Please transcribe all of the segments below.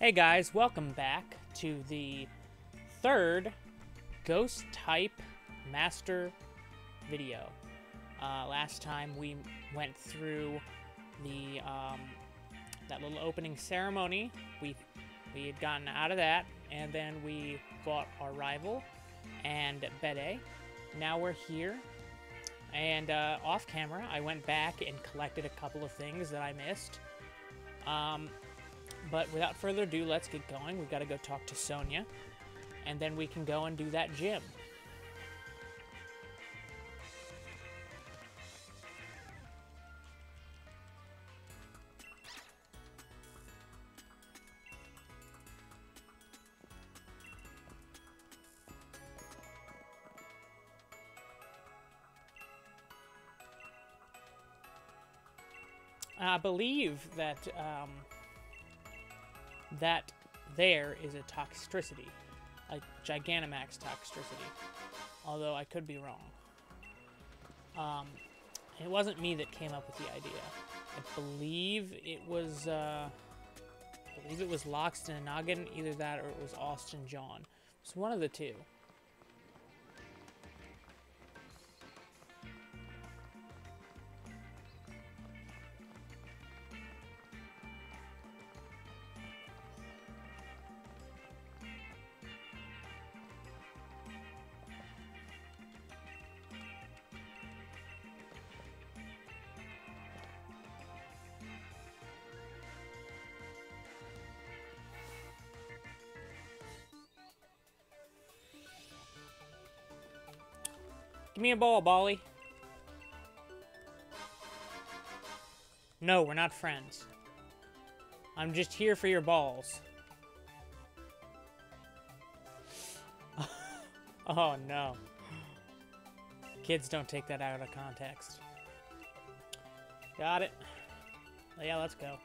Hey guys, welcome back to the third Ghost Type Master video. Last time we went through the that little opening ceremony. We had gotten out of that, and then we fought our rival and Bede. Now we're here, and off camera, I went back and collected a couple of things that I missed. But without further ado, let's get going. We've got to go talk to Sonia, and then we can go and do that gym. I believe that that there is a toxicity, a Gigantamax toxicity, although I could be wrong. It wasn't me that came up with the idea. I believe it was Loxton and Noggin, either that or it was Austin John. It's one of the two. Give me a ball, Bolly. No, we're not friends. I'm just here for your balls. Oh, no. Kids don't take that out of context. Got it. Yeah, let's go.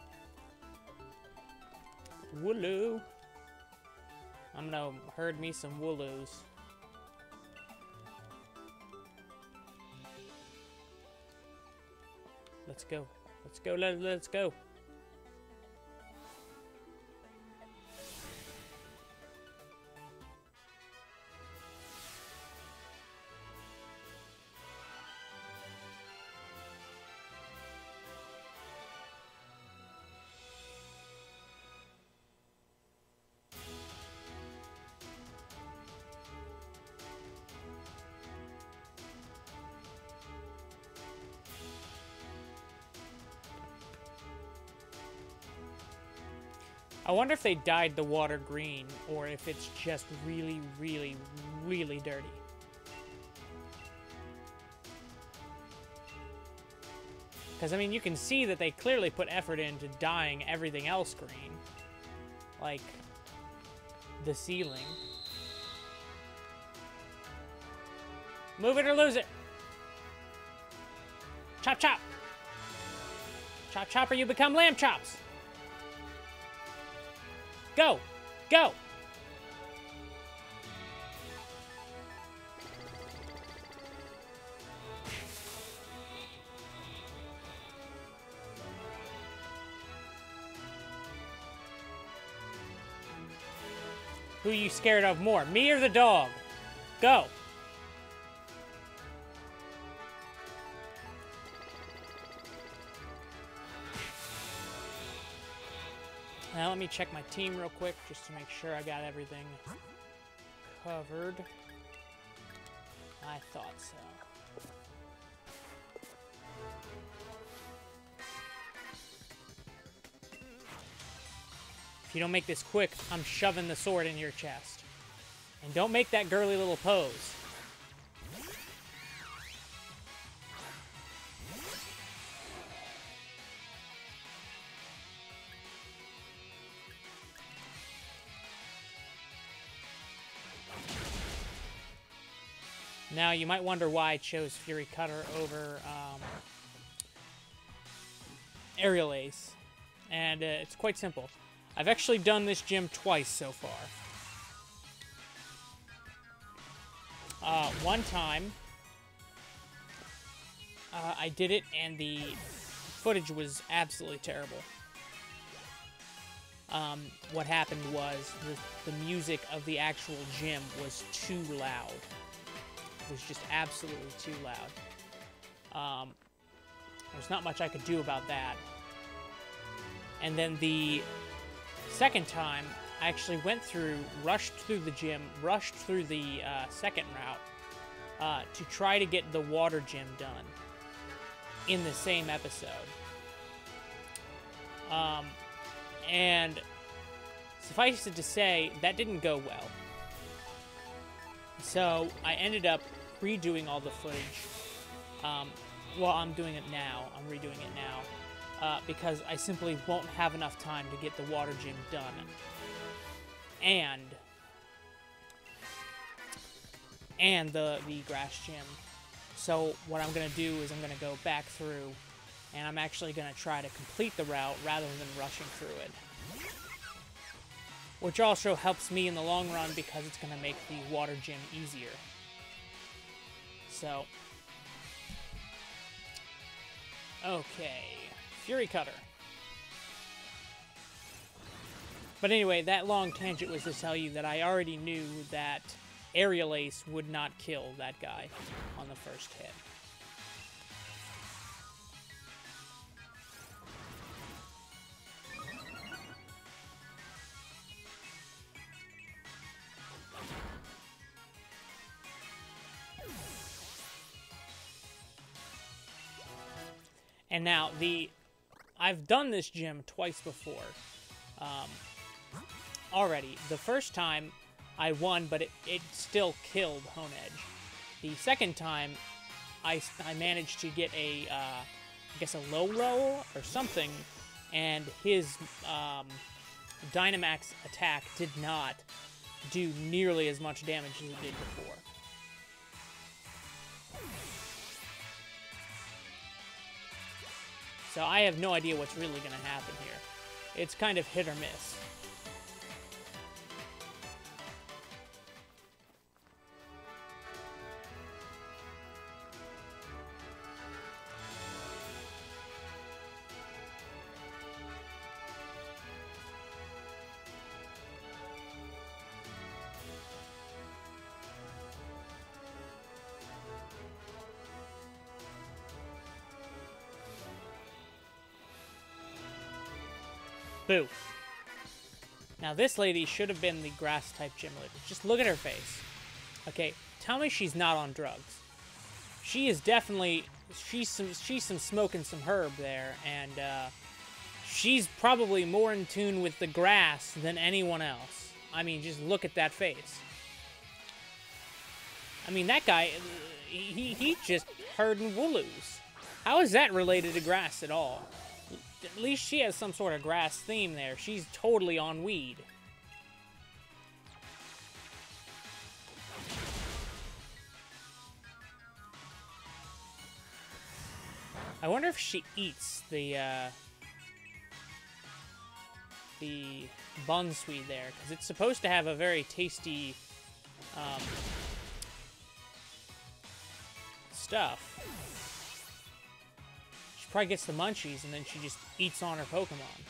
Wooloo. I'm gonna herd me some wooloos. Let's go. Let's go. Let's go. I wonder if they dyed the water green, or if it's just really, really, really dirty. Because, I mean, you can see that they clearly put effort into dyeing everything else green. Like, the ceiling. Move it or lose it! Chop, chop! Chop, chop, or you become lamb chops! Go! Go! Who are you scared of more, me or the dog? Go! Now let me check my team real quick, just to make sure I got everything covered. I thought so. If you don't make this quick, I'm shoving the sword in your chest. And don't make that girly little pose. Now, you might wonder why I chose Fury Cutter over Aerial Ace. And it's quite simple. I've actually done this gym twice so far. One time, I did it and the footage was absolutely terrible. what happened was the music of the actual gym was too loud. It was just absolutely too loud. There's not much I could do about that. And then the second time, I actually went through, rushed through the gym, rushed through the second route to try to get the water gym done in the same episode. And suffice it to say, that didn't go well. So I ended up redoing all the footage. Well, I'm doing it now. I'm redoing it now. Because I simply won't have enough time to get the water gym done. And the grass gym. So what I'm going to do is I'm going to go back through, and I'm actually going to try to complete the route rather than rushing through it. Which also helps me in the long run because it's going to make the water gym easier. So, okay, Fury Cutter. But anyway, that long tangent was to tell you that I already knew that Aerial Ace would not kill that guy on the first hit. And now, I've done this gym twice before. Already. The first time, I won, but it still killed Hone Edge. The second time, I managed to get I guess a low roll or something, and his Dynamax attack did not do nearly as much damage as it did before. So I have no idea what's really going to happen here. It's kind of hit or miss. Boo. Now this lady should have been the grass-type gym leader. Just look at her face. Okay, tell me she's not on drugs. She is definitely... She's some smoking some herb there, and she's probably more in tune with the grass than anyone else. I mean, just look at that face. I mean, that guy, he just herding wooloos. How is that related to grass at all? At least she has some sort of grass theme there. She's totally on weed. I wonder if she eats the Bunsweed there, because it's supposed to have a very tasty stuff. She probably gets the munchies, and then she just eats on her Pokemon.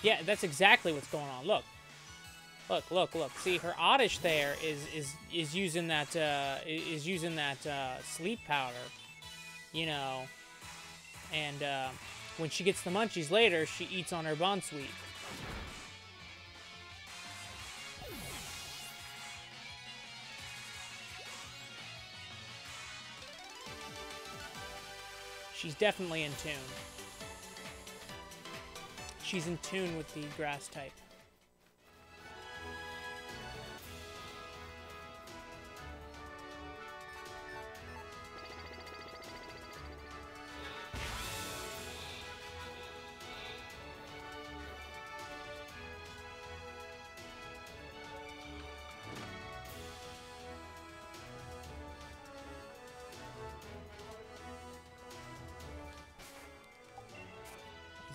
Yeah, that's exactly what's going on. Look. Look. See, her Oddish there is using that sleep powder, you know, and when she gets the munchies later, she eats on her Bunsweet. She's definitely in tune. She's in tune with the grass type.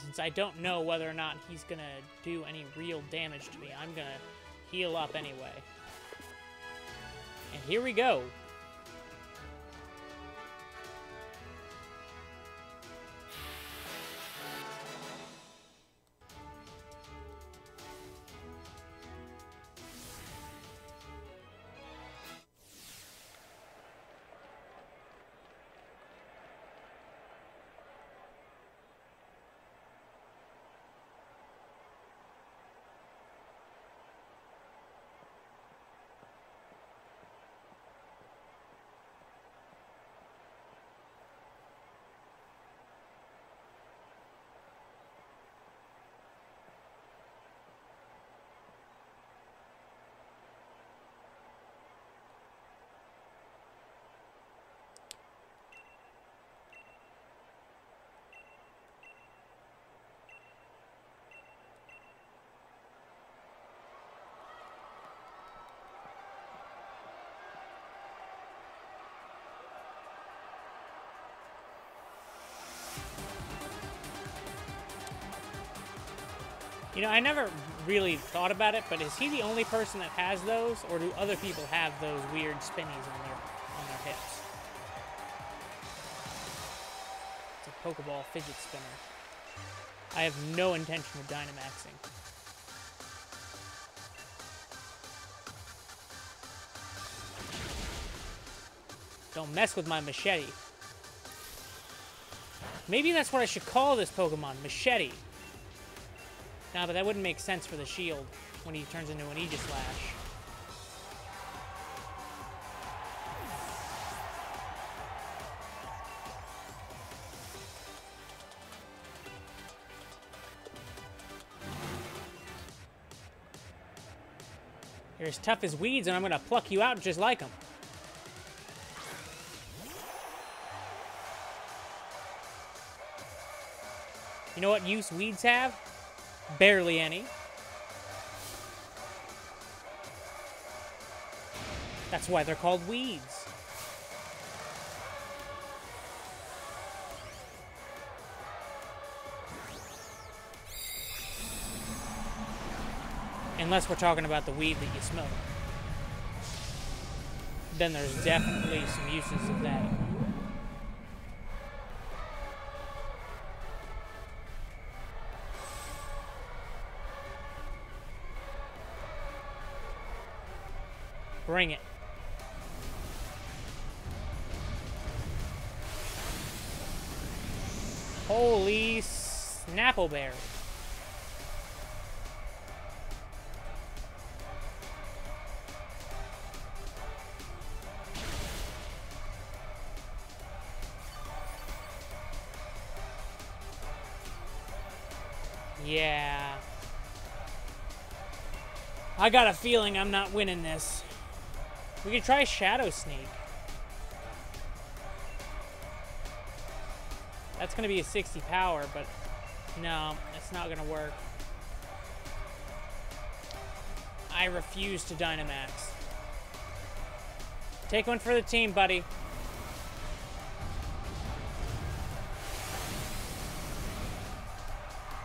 Since I don't know whether or not he's gonna do any real damage to me, I'm gonna heal up anyway. And here we go. You know, I never really thought about it, but is he the only person that has those, or do other people have those weird spinnies on their hips? It's a Pokeball fidget spinner. I have no intention of Dynamaxing. Don't mess with my machete. Maybe that's what I should call this Pokemon, Machete. No, but that wouldn't make sense for the shield when he turns into an Aegislash. You're as tough as weeds, and I'm gonna pluck you out just like them. You know what use weeds have? Barely any. That's why they're called weeds. Unless we're talking about the weed that you smoke. Then there's definitely some uses of that. Bring it. Holy Snappleberry. Yeah. I got a feeling I'm not winning this. We could try Shadow Sneak. That's going to be a 60 power, but no, it's not going to work. I refuse to Dynamax. Take one for the team, buddy.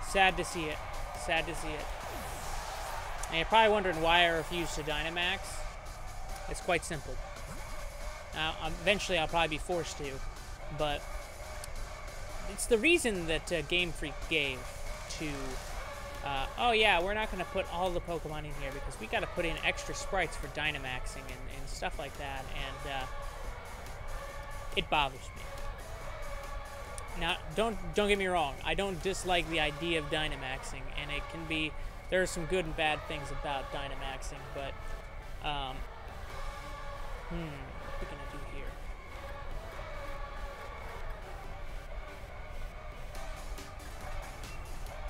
Sad to see it. Sad to see it. And you're probably wondering why I refuse to Dynamax. It's quite simple. Now, eventually I'll probably be forced to, but it's the reason that Game Freak gave to, oh yeah, we're not going to put all the Pokemon in here because we got to put in extra sprites for Dynamaxing and stuff like that, and it bothers me. Now, don't get me wrong, I don't dislike the idea of Dynamaxing, and it can be, there are some good and bad things about Dynamaxing, but, what are we gonna do here?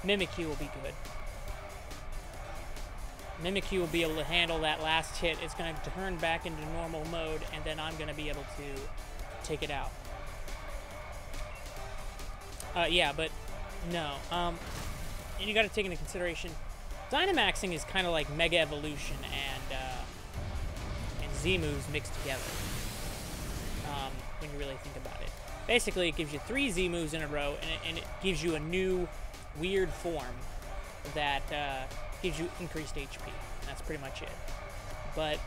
Mimikyu will be good. Mimikyu will be able to handle that last hit. It's gonna turn back into normal mode, and then I'm gonna be able to take it out. Yeah, but no. You gotta take into consideration, Dynamaxing is kind of like Mega Evolution and Z-moves mixed together, when you really think about it. Basically, it gives you 3 Z-moves in a row, and it gives you a new weird form that gives you increased HP. And that's pretty much it. But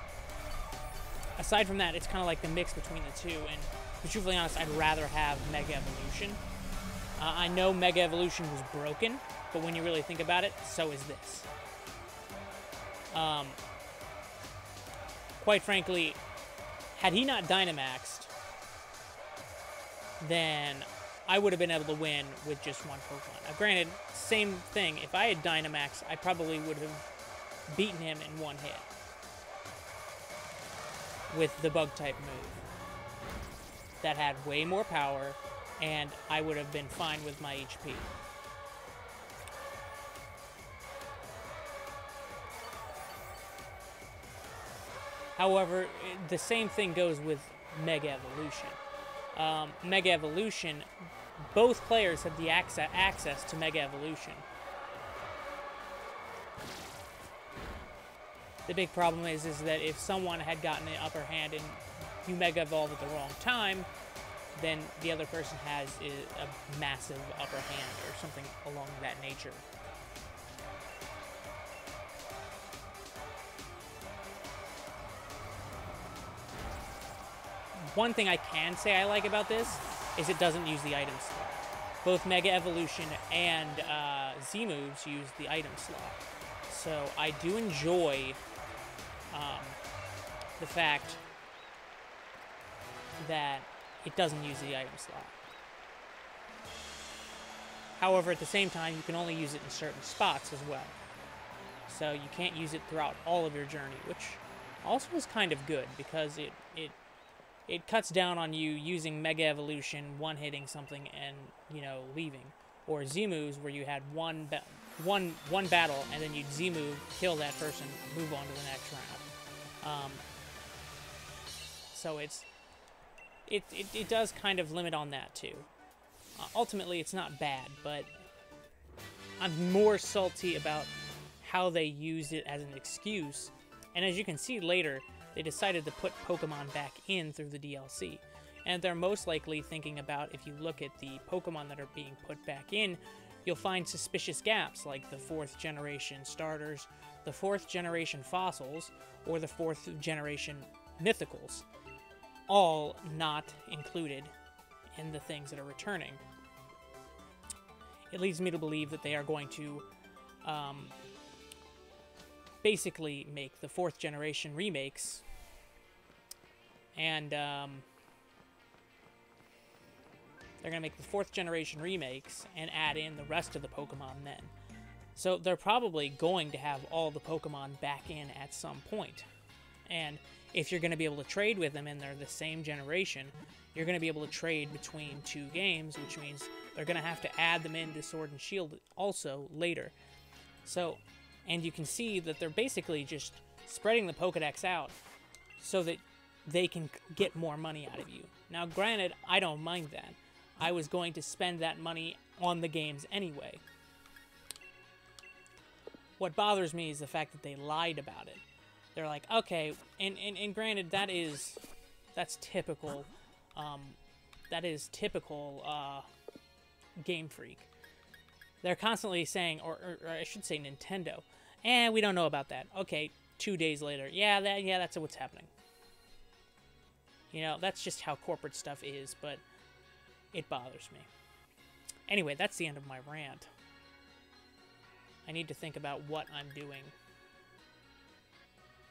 aside from that, it's kind of like the mix between the two, and to be truthfully honest, I'd rather have Mega Evolution. I know Mega Evolution was broken, but when you really think about it, so is this. Quite frankly, had he not Dynamaxed, then I would have been able to win with just one Pokemon. Now, granted, same thing. If I had Dynamaxed, I probably would have beaten him in one hit with the Bug-type move. That had way more power, and I would have been fine with my HP. However, the same thing goes with Mega Evolution. Mega Evolution, both players have the access to Mega Evolution. The big problem is that if someone had gotten the upper hand and you Mega Evolve at the wrong time, then the other person has a massive upper hand or something along that nature. one thing I can say I like about this is it doesn't use the item slot. Both Mega Evolution and Z moves use the item slot. So I do enjoy the fact that it doesn't use the item slot. However, at the same time, you can only use it in certain spots as well. So you can't use it throughout all of your journey, which also is kind of good because it cuts down on you using Mega Evolution, one-hitting something and, you know, leaving. Or Z moves where you had one battle and then you'd Z move, kill that person, move on to the next round. So it does kind of limit on that too. Ultimately, it's not bad, but I'm more salty about how they used it as an excuse. And as you can see later, they decided to put Pokemon back in through the DLC. And they're most likely thinking about, if you look at the Pokemon that are being put back in, you'll find suspicious gaps like the 4th generation starters, the 4th generation fossils, or the 4th generation mythicals. All not included in the things that are returning. It leads me to believe that they are going to basically make the 4th generation remakes, and they're going to make the 4th generation remakes and add in the rest of the Pokemon then. So they're probably going to have all the Pokemon back in at some point. And if you're going to be able to trade with them and they're the same generation, you're going to be able to trade between 2 games, which means they're going to have to add them into Sword and Shield also later. So, and you can see that they're basically just spreading the Pokedex out so that they can get more money out of you. Now, granted, I don't mind that. I was going to spend that money on the games anyway. What bothers me is the fact that they lied about it. They're like, okay, and granted, that's typical. That is typical Game Freak. They're constantly saying, or I should say Nintendo, we don't know about that. Okay, 2 days later, yeah, that's what's happening. You know, that's just how corporate stuff is, but it bothers me. Anyway, that's the end of my rant. I need to think about what I'm doing.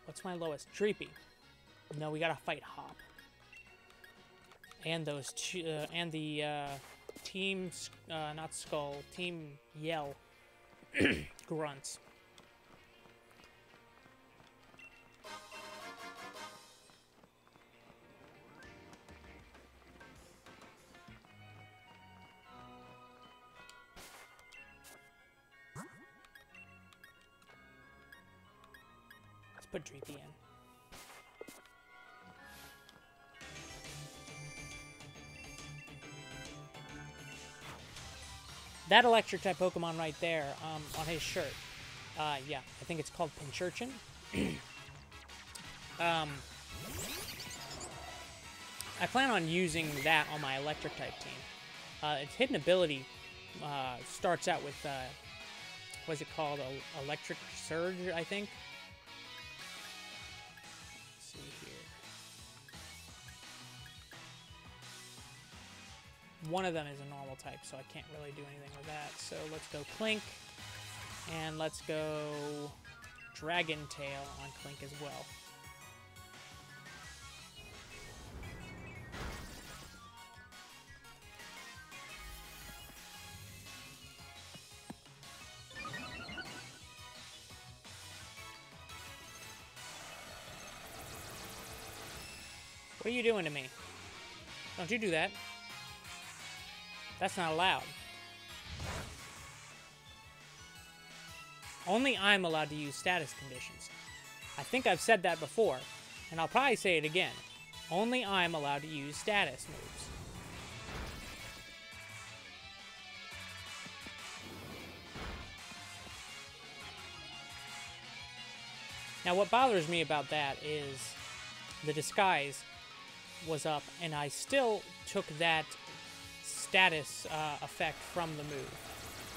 What's my lowest? Dreepy. No, we gotta fight Hop. And those two, and the Team, not Skull, Team Yell grunts. Let's put Dreepy in. That electric type Pokemon right there, on his shirt. Yeah, I think it's called Pinchurchin. I plan on using that on my electric type team. Its hidden ability starts out with, what's it called? Electric Surge, I think. Let's see here. One of them is a normal type, so I can't really do anything with that. So let's go Clink, and let's go Dragon Tail on Clink as well. What are you doing to me? Don't you do that. That's not allowed. Only I'm allowed to use status conditions. I think I've said that before, and I'll probably say it again. Only I'm allowed to use status moves. Now, what bothers me about that is the disguise was up, and I still took that status effect from the move,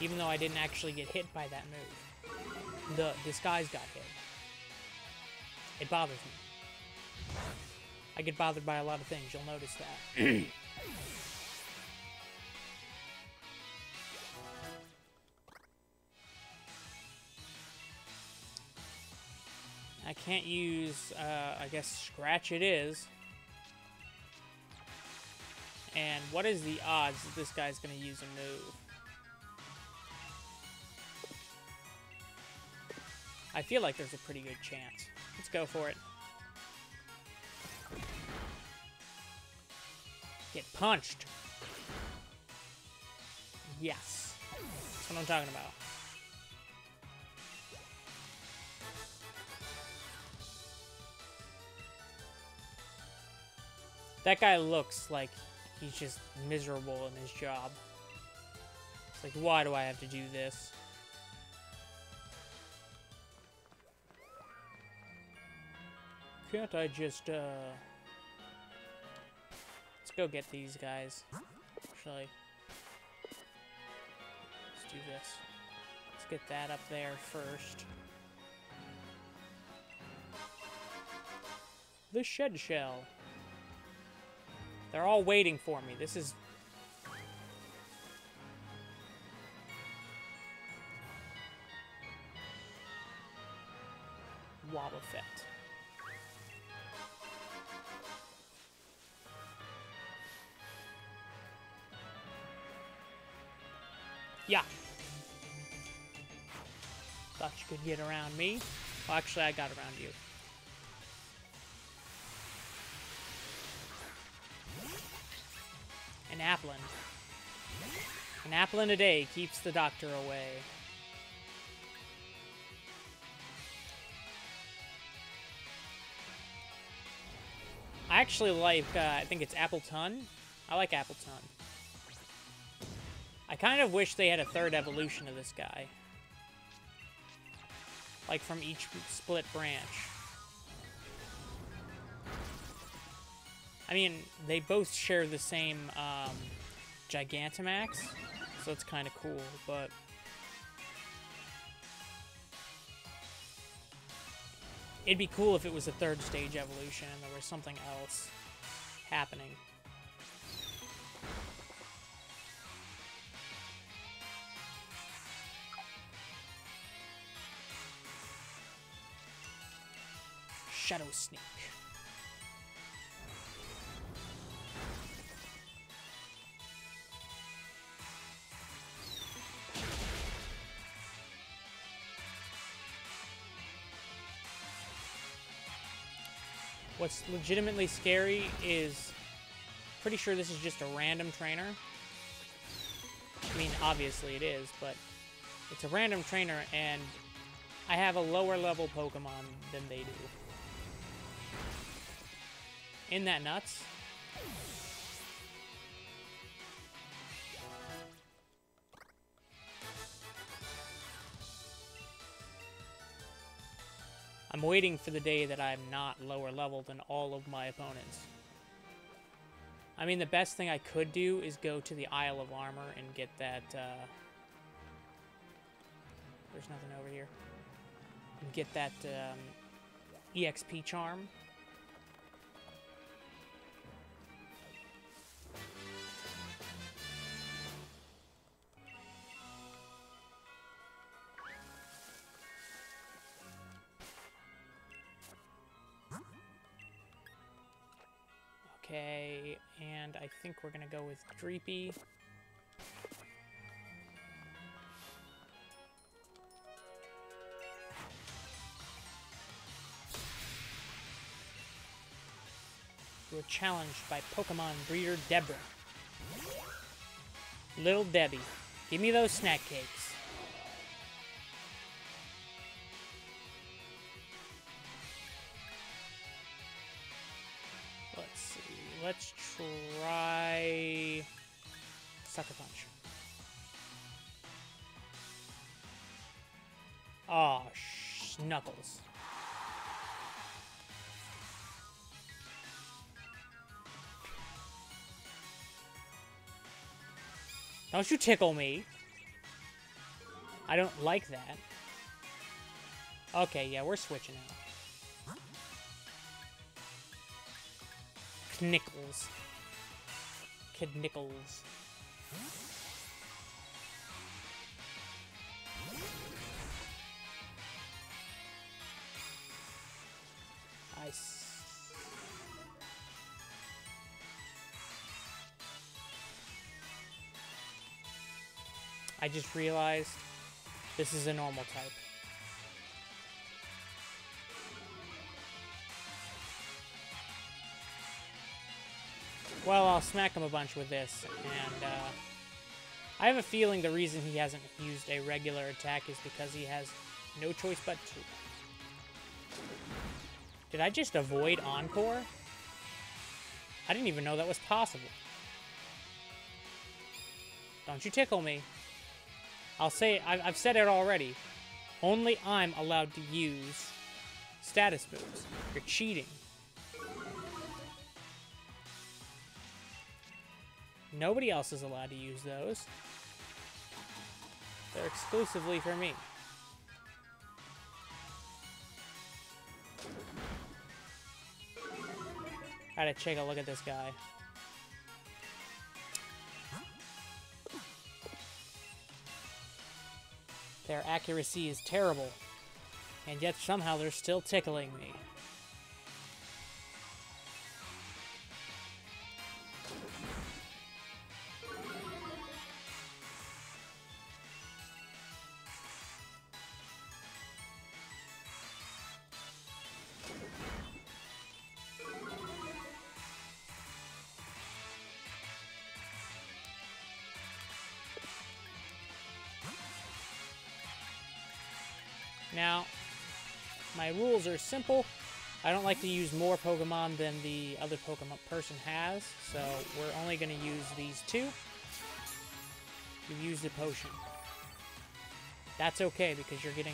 even though I didn't actually get hit by that move. The disguise got hit. It bothers me. I get bothered by a lot of things, you'll notice that. I can't use, I guess Scratch it is. And what is the odds that this guy's going to use a move? I feel like there's a pretty good chance. Let's go for it. Get punched. Yes. That's what I'm talking about. That guy looks like he's just miserable in his job. It's like, why do I have to do this? Can't I just, let's go get these guys. Actually, let's do this. Let's get that up there first. The shed shell. They're all waiting for me. This is... Wobbuffet. Yeah. Thought you could get around me. Well, actually, I got around you. An Applin. An Applin a day keeps the doctor away. I actually like, I think it's Appleton. I like Appleton. I kind of wish they had a third evolution of this guy. Like from each split branch. I mean, they both share the same Gigantamax, so it's kind of cool, but... It'd be cool if it was a third stage evolution and there was something else happening. Shadow Sneak. What's legitimately scary is, pretty sure this is just a random trainer. I mean, obviously it is, but it's a random trainer, and I have a lower level Pokemon than they do. Isn't that nuts? I'm waiting for the day that I'm not lower level than all of my opponents. I mean, the best thing I could do is go to the Isle of Armor and get that, there's nothing over here. And get that, EXP charm. Okay, and I think we're gonna go with Dreepy. We're challenged by Pokemon breeder Deborah. Little Debbie, give me those snack cakes. Let's try Sucker Punch. Oh, Knuckles. Don't you tickle me. I don't like that. Okay, yeah, we're switching out. Knickles. Kid Nickels. I just realized this is a normal type. Well, I'll smack him a bunch with this, and I have a feeling the reason he hasn't used a regular attack is because he has no choice but to. Did I just avoid Encore? I didn't even know that was possible. Don't you tickle me. I'll say it, I've said it already. Only I'm allowed to use status moves. You're cheating. Nobody else is allowed to use those. They're exclusively for me. Gotta take a look at this guy. Their accuracy is terrible, and yet somehow they're still tickling me. Now, my rules are simple. I don't like to use more Pokemon than the other Pokemon person has, so we're only going to use these two. You use the potion. That's okay, because you're getting...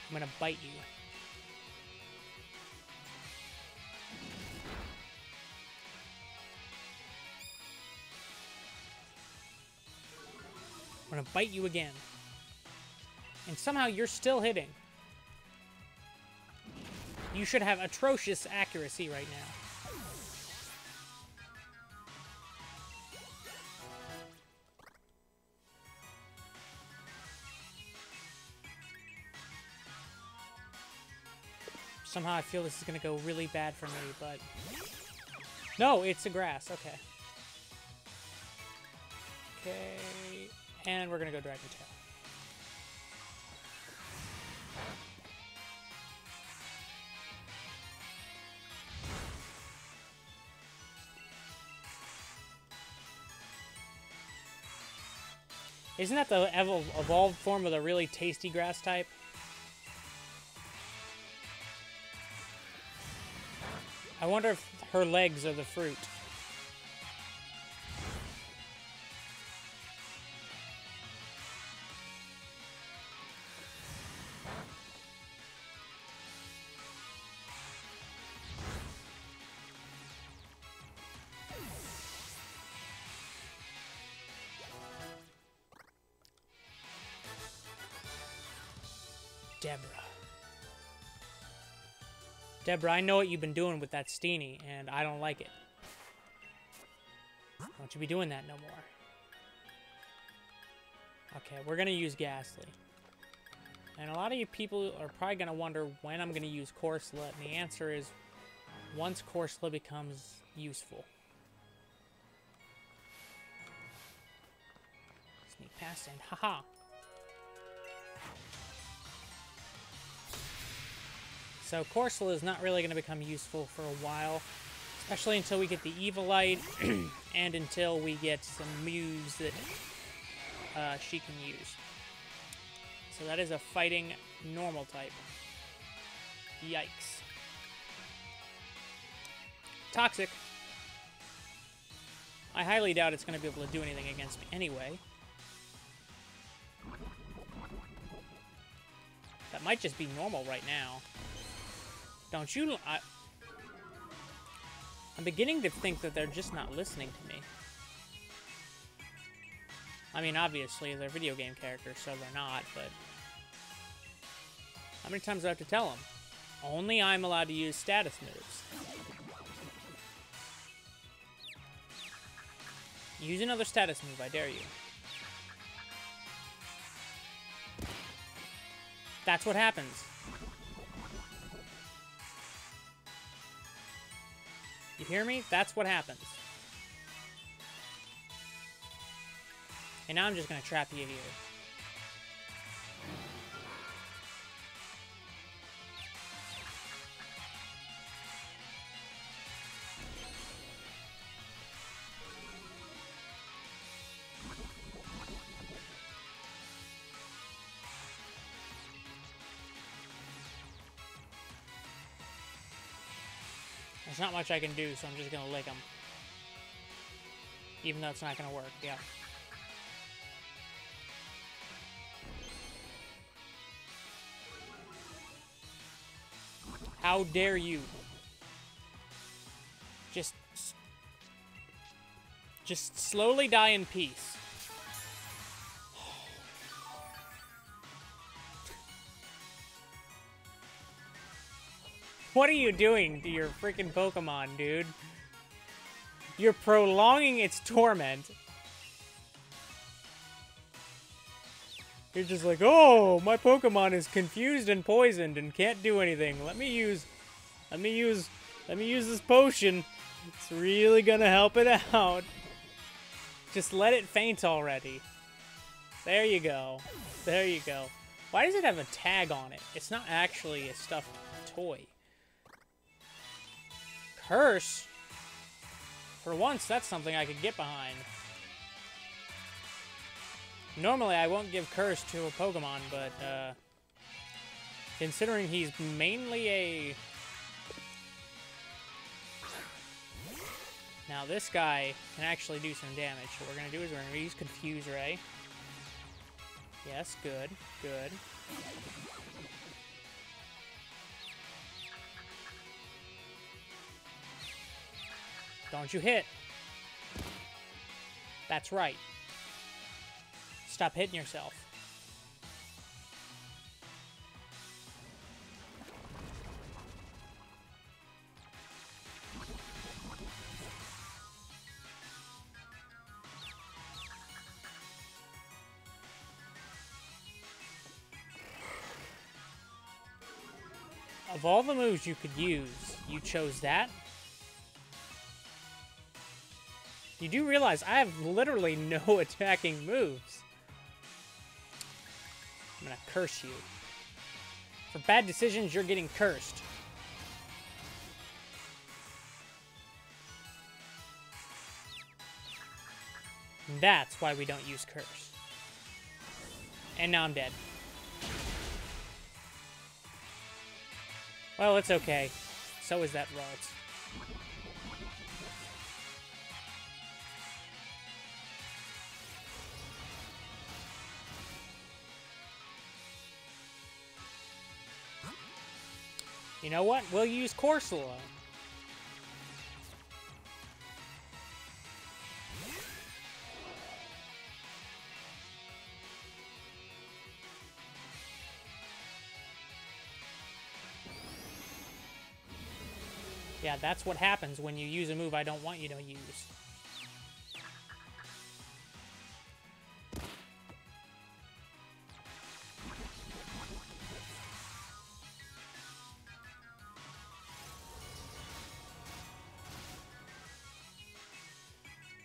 I'm going to bite you. I'm going to bite you again. And somehow you're still hitting. You should have atrocious accuracy right now. Somehow I feel this is going to go really bad for me, but... No, it's a grass. Okay. Okay. And we're going to go Dragon Tail. Isn't that the evolved form of the really tasty grass type? I wonder if her legs are the fruit. Deborah, I know what you've been doing with that Steenie, and I don't like it. Don't you be doing that no more. Okay, we're going to use Ghastly. And a lot of you people are probably going to wonder when I'm going to use Corsola, and the answer is once Corsola becomes useful. Sneak past and haha. So Corsola is not really going to become useful for a while, especially until we get the Evilite and until we get some moves that she can use. So that is a fighting normal type. Yikes. Toxic. I highly doubt it's going to be able to do anything against me anyway. That might just be normal right now. Don't you... I'm beginning to think that they're just not listening to me. I mean, obviously, they're video game characters, so they're not, but... How many times do I have to tell them? Only I'm allowed to use status moves. Use another status move, I dare you. That's what happens. You hear me? That's what happens. And now I'm just gonna trap you here. There's not much I can do, so I'm just gonna lick him. Even though it's not gonna work, yeah. How dare you? Just slowly die in peace. What are you doing to your freaking Pokemon, dude? You're prolonging its torment. You're just like, oh, my Pokemon is confused and poisoned and can't do anything. Let me use this potion. It's really gonna help it out. Just let it faint already. There you go. There you go. Why does it have a tag on it? It's not actually a stuffed toy. Curse? For once, that's something I could get behind. Normally, I won't give Curse to a Pokemon, but, considering he's mainly a... Now, this guy can actually do some damage. So what we're going to do is we're going to use Confuse Ray. Yes, good, good. Don't you hit. That's right. Stop hitting yourself. Of all the moves you could use, you chose that? You do realize I have literally no attacking moves. I'm gonna curse you. For bad decisions, you're getting cursed. And that's why we don't use curse. And now I'm dead. Well, it's okay. So is that Ralt. You know what? We'll use Corsola. Yeah, that's what happens when you use a move I don't want you to use.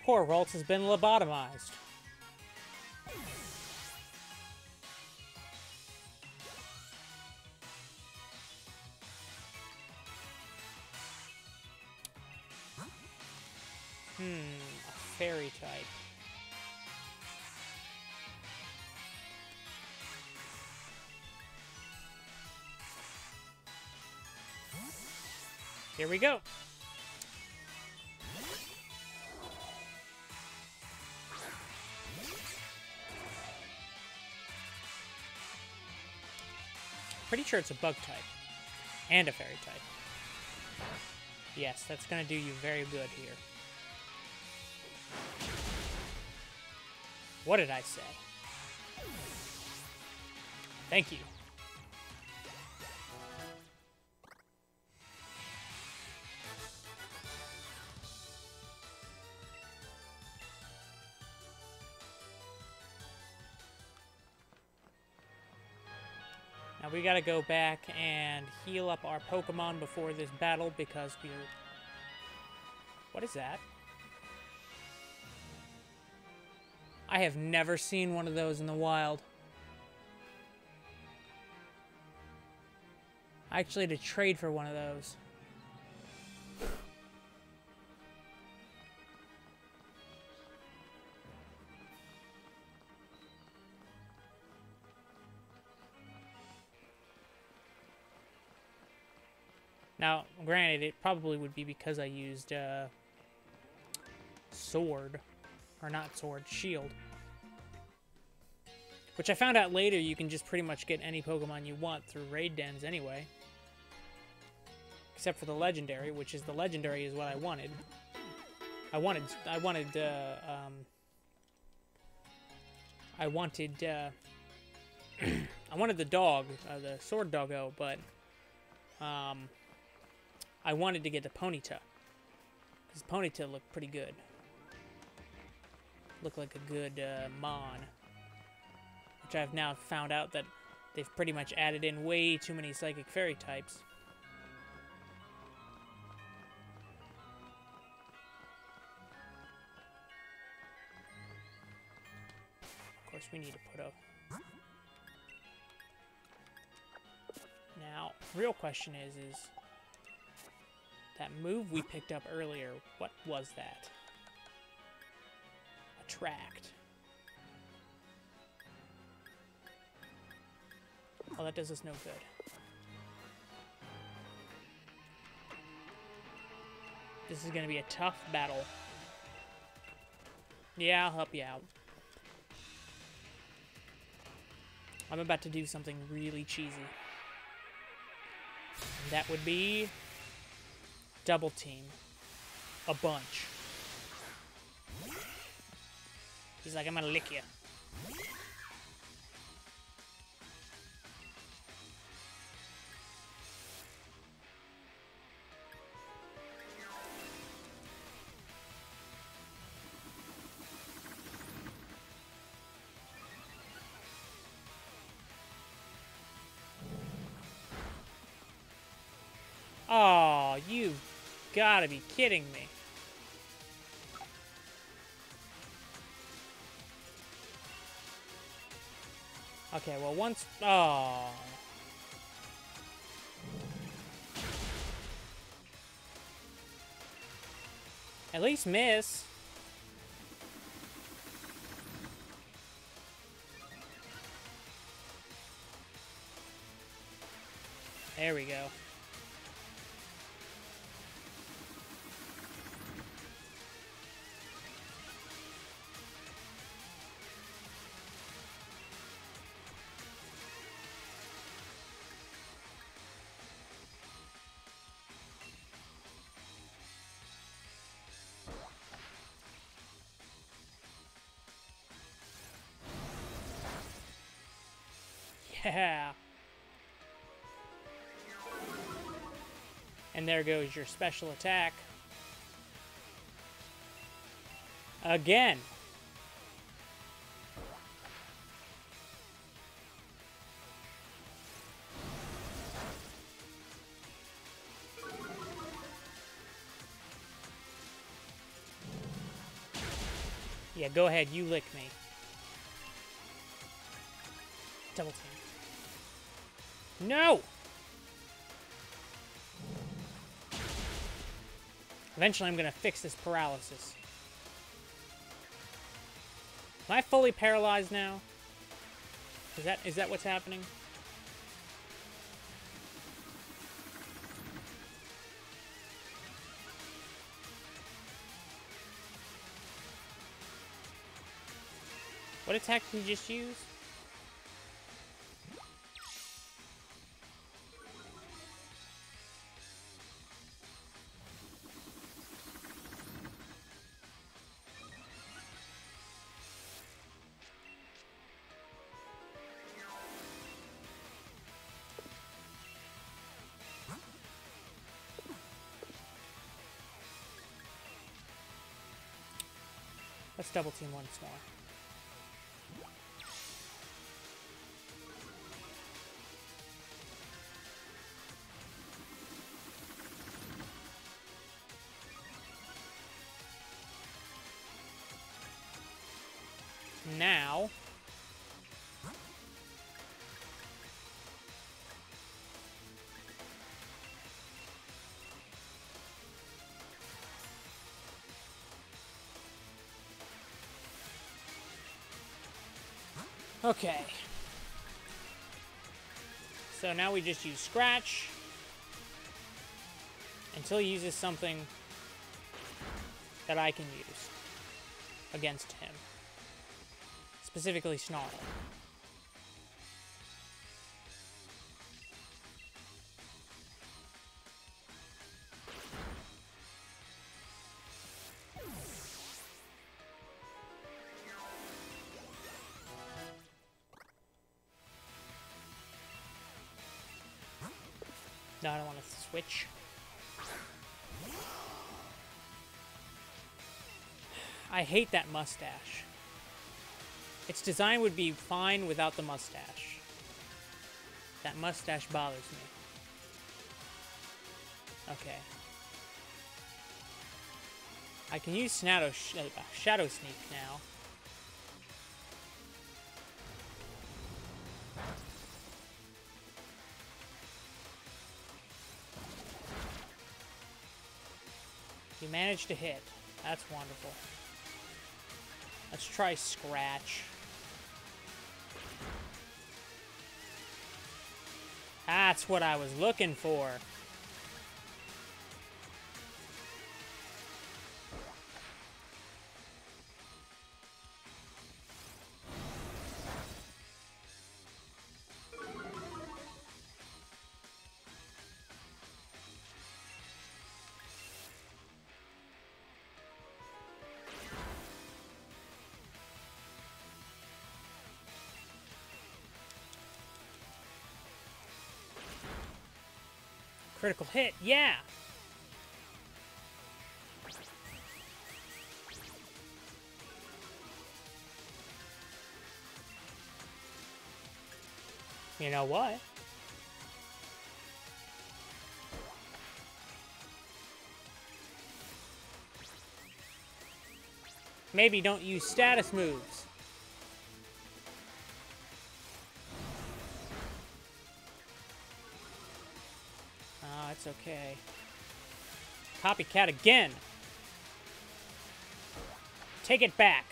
Poor Ralt has been lobotomized. A fairy type. Here we go. Pretty sure it's a bug type. And a fairy type. Yes, that's gonna do you very good here. What did I say? Thank you. we gotta go back and heal up our Pokemon before this battle because we're... What is that? I have never seen one of those in the wild. I actually had to trade for one of those. Now, granted, it probably would be because I used sword. Or not sword, shield. Which I found out later you can just pretty much get any Pokemon you want through raid dens anyway. Except for the legendary, which is the legendary is what I wanted. I wanted the dog, the sword doggo, but I wanted to get the Ponyta. Because Ponyta looked pretty good. Looked like a good Mon. Which I've now found out that they've pretty much added in way too many Psychic Fairy types. Of course, we need to put a... Now, real question is that move we picked up earlier, what was that? Attract. Oh, that does us no good. This is gonna be a tough battle. Yeah, I'll help you out. I'm about to do something really cheesy. And that would be... double team. A bunch. He's like, I'm gonna lick you. Oh, you've gotta be kidding me. Okay, well, once... Oh. At least miss. There we go. Yeah. And there goes your special attack. Again. Yeah, go ahead, you lick me. Double team. No! Eventually I'm gonna fix this paralysis. Am I fully paralyzed now? Is that what's happening? What attack did you just use? Let's double team once more. now... Okay. So now we just use Scratch until he uses something that I can use against him. Specifically Snarl. No, I don't want to switch. I hate that mustache. Its design would be fine without the mustache. That mustache bothers me. Okay. I can use Shadow Sneak now. You managed to hit. That's wonderful. Let's try Scratch. That's what I was looking for. Critical hit, yeah! You know what? Maybe don't use status moves. Oh, it's okay. Copycat again! Take it back!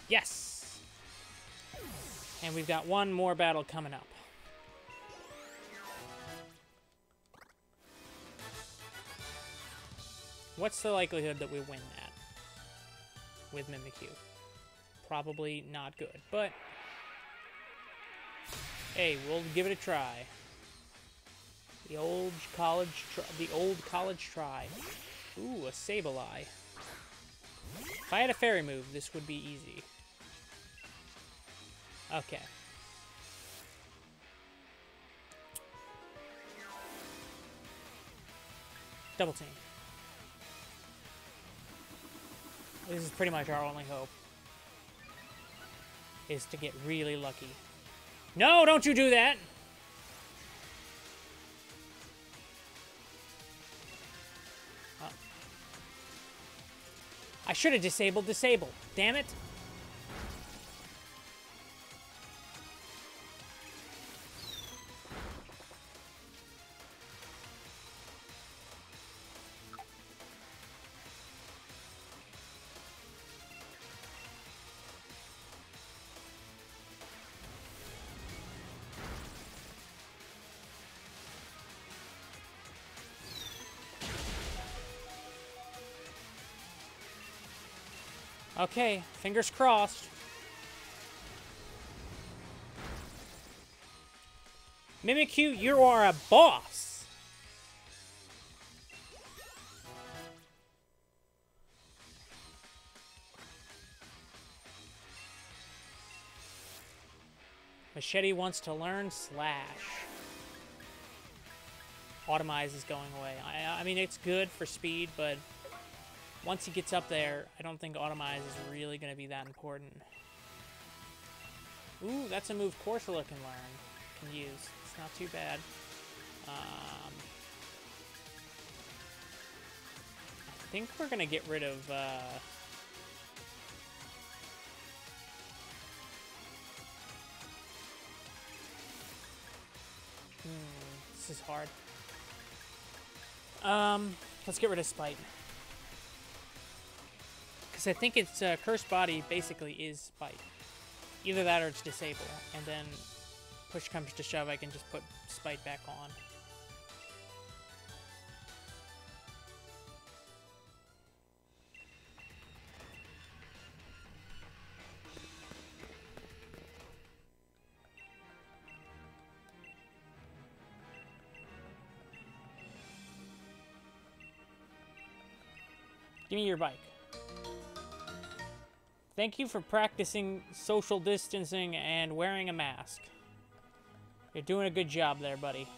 Yes! And we've got one more battle coming up. What's the likelihood that we win that with Mimikyu? Probably not good, but hey, we'll give it a try. The old college try. Ooh, a Sableye. If I had a fairy move, this would be easy. Okay. Double team. This is pretty much our only hope. Is to get really lucky. No, don't you do that! I should have disabled disable. Damn it. Okay, fingers crossed. Mimikyu, you are a boss! Machete wants to learn Slash. Automize is going away. I mean, it's good for speed, but once he gets up there, I don't think Automize is really going to be that important. Ooh, that's a move Corsola can learn, can use. It's not too bad. I think we're going to get rid of... this is hard. Let's get rid of Spite. Because I think its Cursed Body basically is Spite. Either that or it's Disable. And then, push comes to shove, I can just put Spite back on. Give me your bike. Thank you for practicing social distancing and wearing a mask. You're doing a good job there, buddy.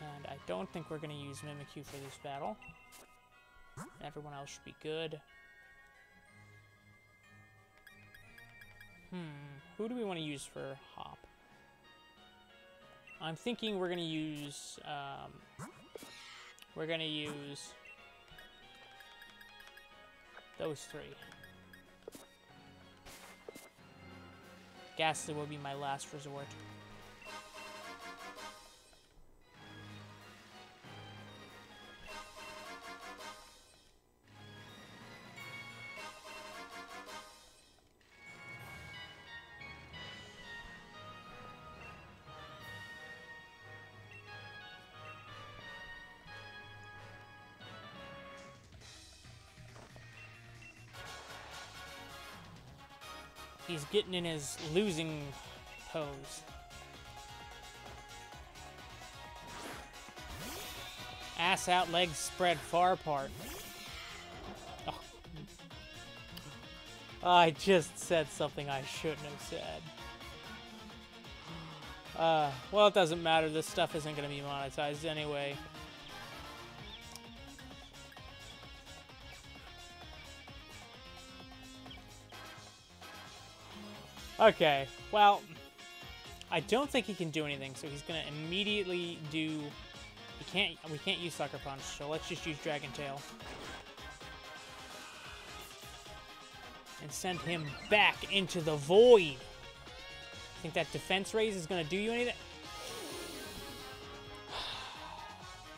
And I don't think we're going to use Mimikyu for this battle. Everyone else should be good. Who do we want to use for Hop? I'm thinking we're gonna use those three. Ghastly will be my last resort. He's getting in his losing pose. Ass out, legs spread far apart. Oh. I just said something I shouldn't have said. Well, it doesn't matter. This stuff isn't going to be monetized anyway. Okay, well, I don't think he can do anything, so he's gonna immediately do... We can't use Sucker Punch, so let's just use Dragon Tail. And send him back into the void! Think that defense raise is gonna do you anything?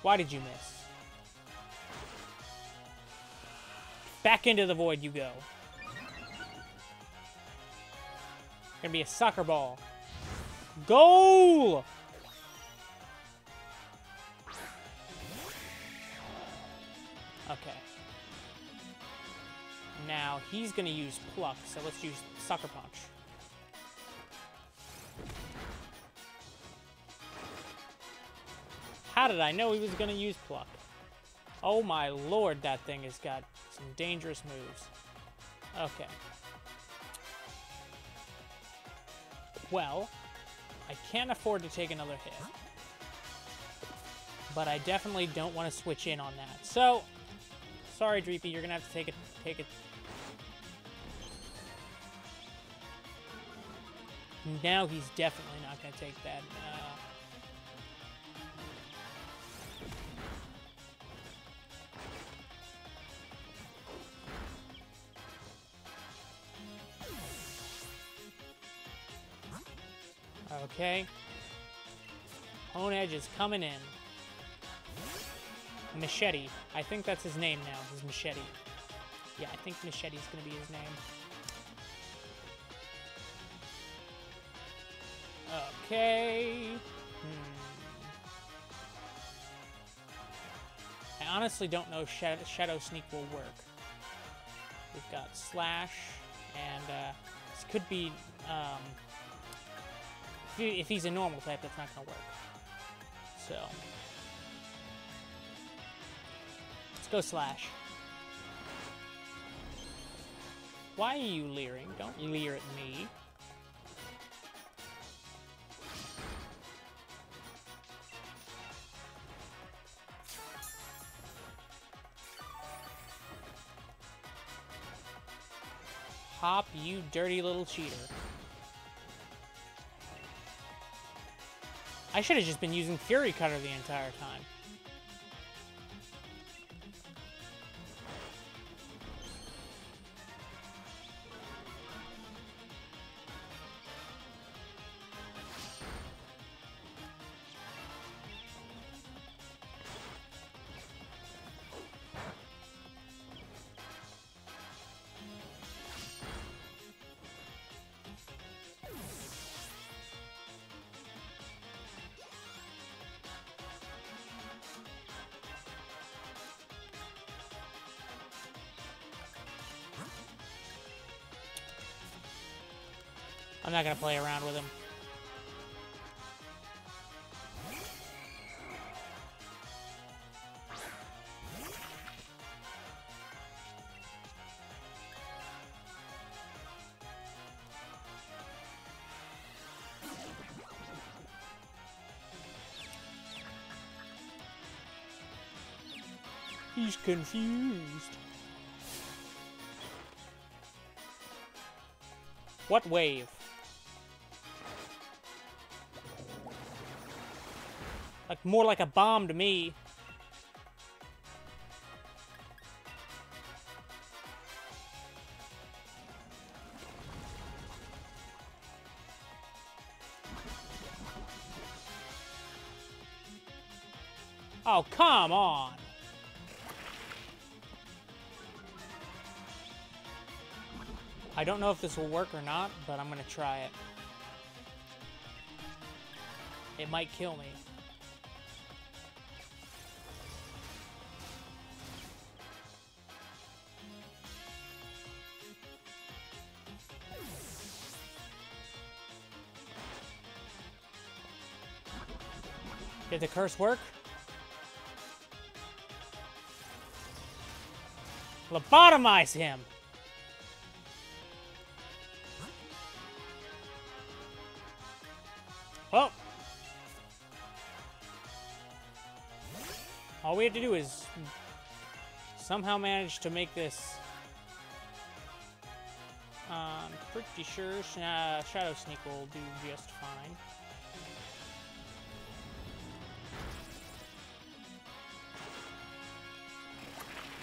Why did you miss? Back into the void you go. Gonna be a soccer ball. Goal! Okay. Now he's gonna use Pluck, so let's use Sucker Punch. How did I know he was gonna use Pluck? Oh my lord, that thing has got some dangerous moves. Okay. Well, I can't afford to take another hit. But I definitely don't want to switch in on that. So, sorry, Dreepy, you're gonna have to take it. Now he's definitely not gonna take that. Okay. Hone Edge is coming in. Machete. I think that's his name now. His Machete. Yeah, I think Machete's gonna be his name. Okay. I honestly don't know if Shadow Sneak will work. We've got Slash, and this could be... if he's a normal type, that's not going to work. So, let's go Slash. Why are you leering? Don't leer at me. Hop, you dirty little cheater. I should have just been using Fury Cutter the entire time. I'm not gonna play around with him. He's confused. What wave? Like, more like a bomb to me. Oh, come on. I don't know if this will work or not, but I'm gonna try it. It might kill me. Did the curse work? Lobotomize him! Well, all we have to do is somehow manage to make this. I'm pretty sure Shadow Sneak will do just fine.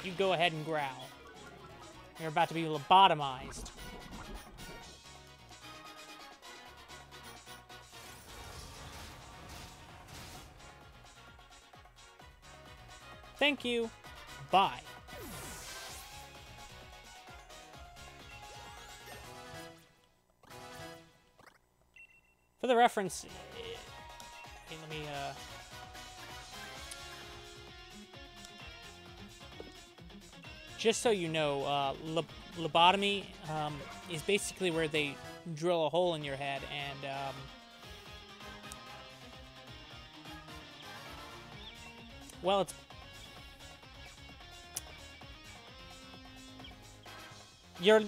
You go ahead and growl. You're about to be lobotomized. Thank you. Bye. For the reference, hey, let me just so you know, lobotomy is basically where they drill a hole in your head and well, it's you're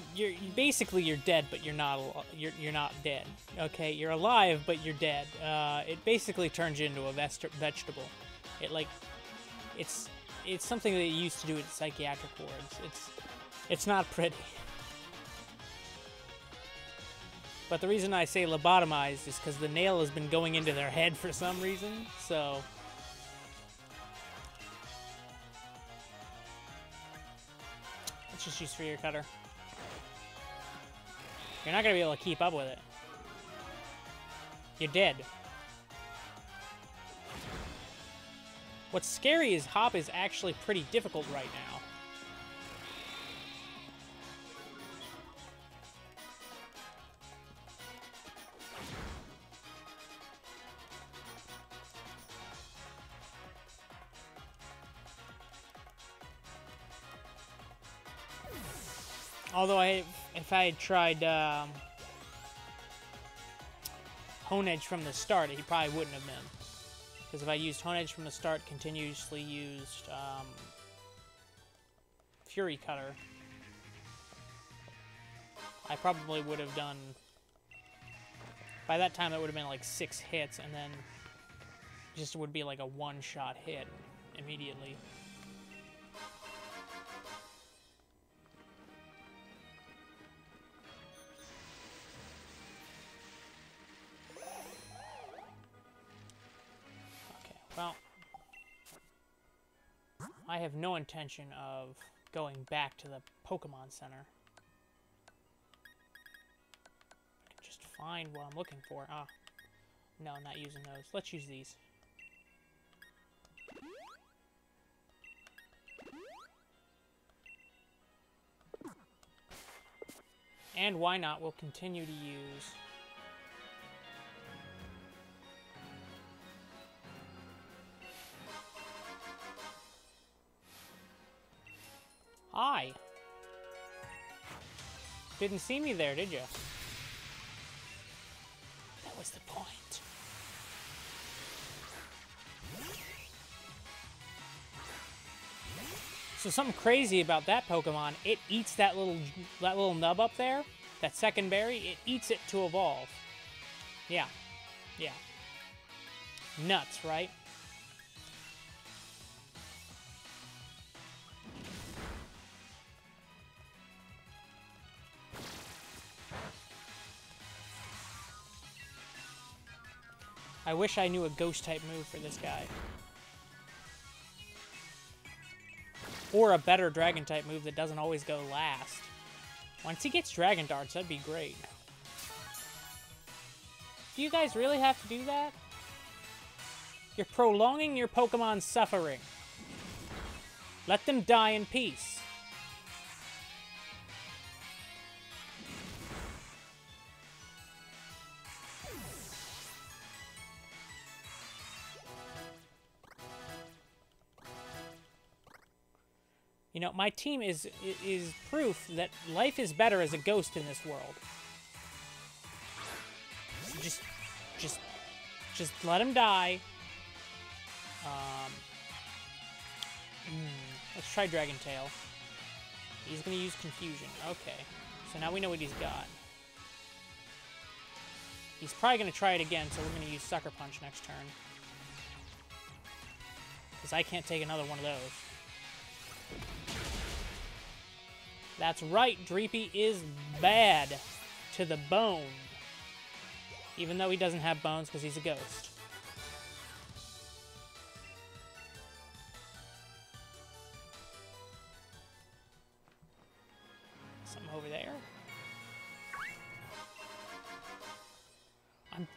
basically you're dead, but you're not dead. Okay, you're alive, but you're dead. It basically turns you into a vegetable. It's something that you used to do in psychiatric wards. It's not pretty. But the reason I say lobotomized is because the nail has been going into their head for some reason. So let's just use Fury Cutter. You're not going to be able to keep up with it. You're dead. What's scary is Hop is actually pretty difficult right now. Although if I had tried Hone Edge from the start, he probably wouldn't have been. Because if I used Hone Edge from the start, continuously used Fury Cutter, I probably would have done... By that time, it would have been like 6 hits, and then just would be like a one-shot hit immediately. I have no intention of going back to the Pokemon Center. I can just find what I'm looking for. Ah, no, not using those. Let's use these. And why not? We'll continue to use... Hi! Didn't see me there, did you? That was the point. So something crazy about that Pokemon, it eats that little nub up there, that second berry, it eats it to evolve. Yeah. Yeah. Nuts, right? I wish I knew a Ghost-type move for this guy. Or a better Dragon-type move that doesn't always go last. Once he gets Dragon Darts, that'd be great. Do you guys really have to do that? You're prolonging your Pokemon's suffering. Let them die in peace. You know, my team is proof that life is better as a ghost in this world. So just let him die. Let's try Dragon Tail. He's gonna use Confusion. Okay, so now we know what he's got. He's probably gonna try it again, so we're gonna use Sucker Punch next turn. Because I can't take another one of those. That's right, Dreepy is bad to the bone. Even though he doesn't have bones because he's a ghost. Something over there. I'm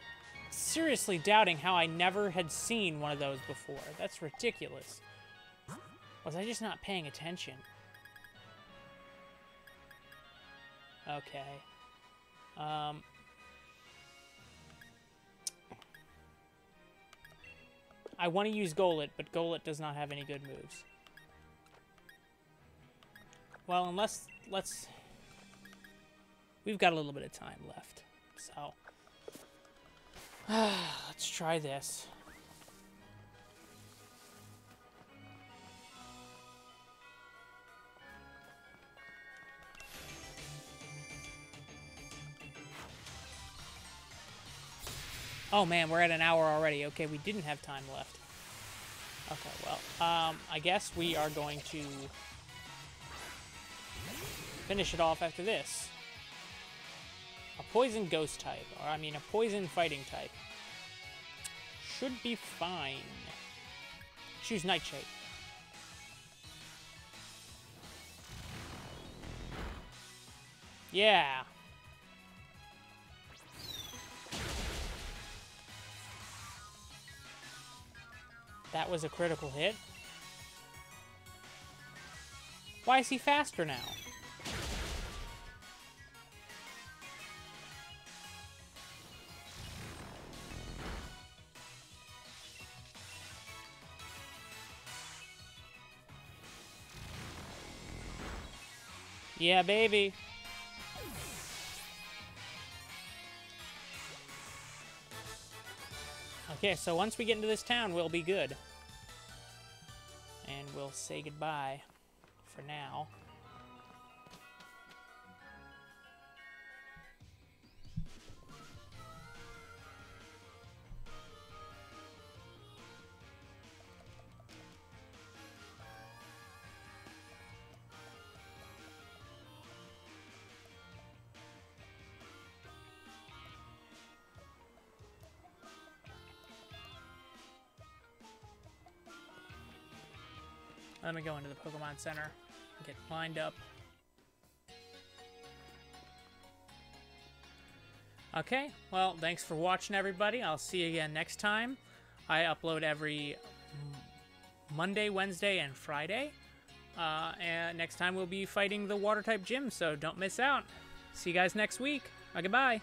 seriously doubting how I never had seen one of those before. That's ridiculous. Was I just not paying attention? Okay. I want to use Golett, but Golett does not have any good moves. Well, unless... We've got a little bit of time left, so... let's try this. Oh man, we're at an hour already. Okay, we didn't have time left. Okay, well, I guess we are going to finish it off after this. A poison ghost type, or I mean a poison fighting type. Should be fine. Choose Nightshade. Yeah. That was a critical hit. Why is he faster now? Yeah, baby. Okay, so once we get into this town, we'll be good. And we'll say goodbye for now. Let me go into the Pokemon Center and get lined up. Okay, well, thanks for watching, everybody. I'll see you again next time. I upload every Monday, Wednesday, and Friday. And next time we'll be fighting the Water-type gym, so don't miss out. See you guys next week. Goodbye.